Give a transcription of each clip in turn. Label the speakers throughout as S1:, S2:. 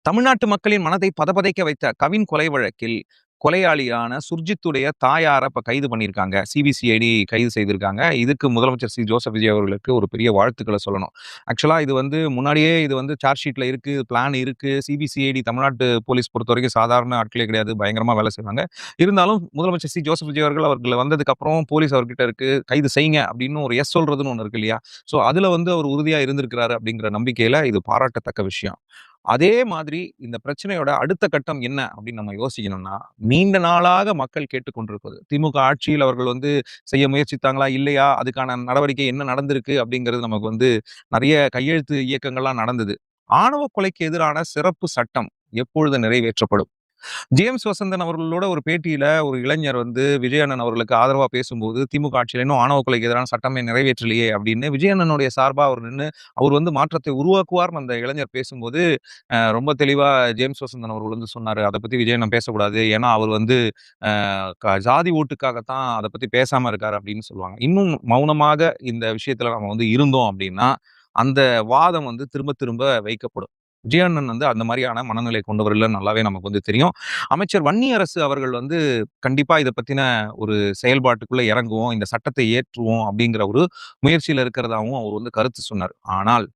S1: தமிழ்நாட்டு மக்களின் மனதை பதபதைக்க வைத்த கவின் கொலை வழக்கில் கொலையாளியான சுர்ஜித்துடைய தாயார இப்ப கைது பண்ணியிருக்காங்க. சிபிசிஐடி கைது செய்திருக்காங்க. இதுக்கு முதலமைச்சர் ஜோசப் விஜய் அவர்களுக்கு ஒரு பெரிய வாழ்த்துக்கள சொல்லணும். ஆக்சுவலா இது முன்னாடியே சார்ஜ் ஷீட்ல இருக்கு, பிளான் இருக்கு. சிபிசிஐடி தமிழ்நாட்டு போலீஸ் பொறுத்தவரைக்கும் சாதாரண ஆட்களே கிடையாது. பயங்கரமா வேலை செய்வாங்க. இருந்தாலும் முதலமைச்சர் ஜோசப் விஜய் அவர்கள் வந்ததுக்கு அப்புறம் போலீஸ் அவர்கிட்ட இருக்கு. கைது செய்யுங்க அப்படின்னு ஒரு எஸ் சொல்றதுன்னு ஒண்ணு இருக்கு இல்லையா? ஸோ அதுல அவர் உறுதியா இருந்திருக்கிறாரு அப்படிங்கிற நம்பிக்கையில இது பாராட்டத்தக்க விஷயம். அதே மாதிரி இந்த பிரச்சனையோட அடுத்த கட்டம் என்ன அப்படின்னு நம்ம யோசிக்கணும்னா, நீண்ட நாளாக மக்கள் கேட்டுக்கொண்டிருப்பது. திமுக ஆட்சியில் அவர்கள் செய்ய முயற்சித்தாங்களா? இல்லையா? அதுக்கான நடவடிக்கை என்ன நடந்திருக்கு? அப்படிங்கிறது நமக்கு நெறைய கையெழுத்து இயக்கங்கள்லாம் நடந்தது. ஆணவ கொலைக்கு எதிரான சிறப்பு சட்டம் எப்பொழுது நிறைவேற்றப்படும்? ஜேம்ஸ் வசந்தன் அவர்களோட ஒரு பேட்டியில ஒரு இளைஞர் விஜய் அண்ணன் அவர்களுக்கு ஆதரவா பேசும்போது, திமுக ஆட்சியில இன்னும் ஆணவ கொலைக்கு எதிரான சட்டமே நிறைவேற்றலையே அப்படின்னு விஜய் அண்ணனுடைய சார்பா அவர் நின்னு, அவர் மாற்றத்தை உருவாக்குவார்ன்னு அந்த இளைஞர் பேசும்போது, ரொம்ப தெளிவா ஜேம்ஸ் வசந்தன் அவர்கள் சொன்னாரு. அத பத்தி விஜய் அண்ணன் பேசக்கூடாது. ஏன்னா அவர் அ ஜாதி ஓட்டுக்காகத்தான் அத பத்தி பேசாம இருக்காரு அப்படின்னு சொல்லுவாங்க. இன்னும் மௌனமாக இந்த விஷயத்துல நம்ம இருந்தோம் அப்படின்னா, அந்த வாதம் திரும்ப திரும்ப வைக்கப்படும். விஜயண்ணன் அந்த மாரியான மனநிலை கொண்டவர் இல்லன்னு நல்லாவே நமக்கு தெரியும். அமைச்சர் வன்னியரசு அவர்கள் கண்டிப்பா இத பத்தின ஒரு செயல்பாட்டுக்குள்ள இறங்குவோம். இந்த சட்டத்தை ஏற்றுவோம் அப்படிங்கிற ஒரு முயற்சியில இருக்கிறதாவும் அவர் கருத்து சொன்னார். ஆனால்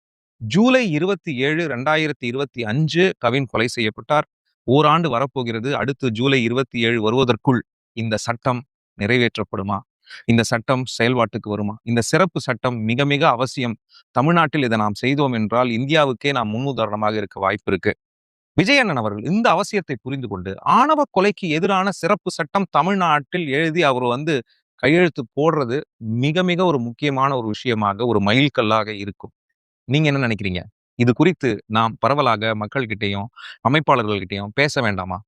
S1: ஜூலை 27, 2025 கவின் கொலை செய்யப்பட்டார். ஓராண்டு வரப்போகிறது. அடுத்து ஜூலை 27 வருவதற்குள் இந்த சட்டம் நிறைவேற்றப்படுமா? இந்த சட்டம் செயல்பாட்டுக்கு வருமா? இந்த சிறப்பு சட்டம் மிக மிக அவசியம். தமிழ்நாட்டில் இத நாம் செய்தோம் என்றால், இந்தியாவுக்கே நாம் முன்னுதாரணமாக இருக்க வாய்ப்பு இருக்கு. விஜயண்ணன் அவர்கள் இந்த அவசியத்தை புரிந்து கொண்டு, ஆணவ கொலைக்கு எதிரான சிறப்பு சட்டம் தமிழ்நாட்டில் எழுதி அவர் கையெழுத்து போடுறது மிக மிக ஒரு முக்கியமான ஒரு விஷயமாக, ஒரு மைல்கல்லாக இருக்கும். நீங்க என்ன நினைக்கிறீங்க? இது குறித்து நாம் பரவலாக மக்கள்கிட்டயும், அமைப்பாளர்கள்கிட்டயும் பேச வேண்டாமா?